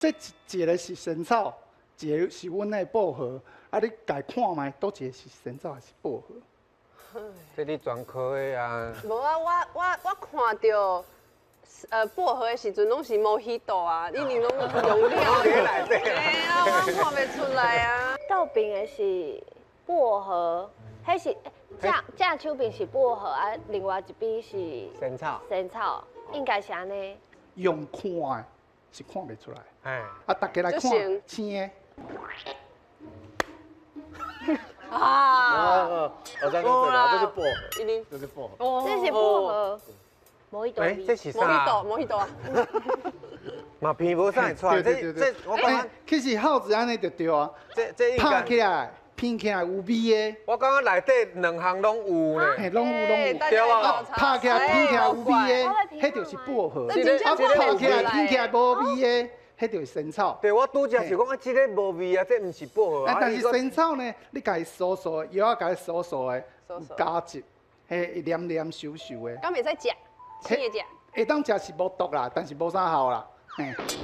这一个是仙草，一个是阮的薄荷。啊，你家看卖，倒一个是仙草还是薄荷？这你专科的啊？无啊，我看到薄荷的时阵拢是Mojito啊，你拢用料别来这哎呀，我看袂出来啊。豆饼的是薄荷，迄是正手边是薄荷啊，另外一边是仙草。仙草，应该是安尼。用看的是看袂出来。哎，啊，大家来看就行青的。啊，我这样就对了，这是薄荷，一定。这是薄荷。哦这是薄荷，某一朵哎，这是啥？ Mojito 啊。嘛片无啥会出来，这我感觉其实耗子安尼就对啊，这应拍起该，来、片起来有味的，我感觉内底两项拢有呢。嘿，拢有拢有。大对啊啊，拍起来、片起来有味的，迄就是薄荷。这真正看拍起来、不出来片起来无味的，迄就是仙草。对，我拄则是讲啊，这个无味啊，这毋是薄荷啊。但是仙草呢，你家己酥酥的，药啊家己酥酥的，有加质，嘿，会黏黏稠稠的。敢袂使食，青的食。会当食是无毒啦，但是无啥效啦，嘿。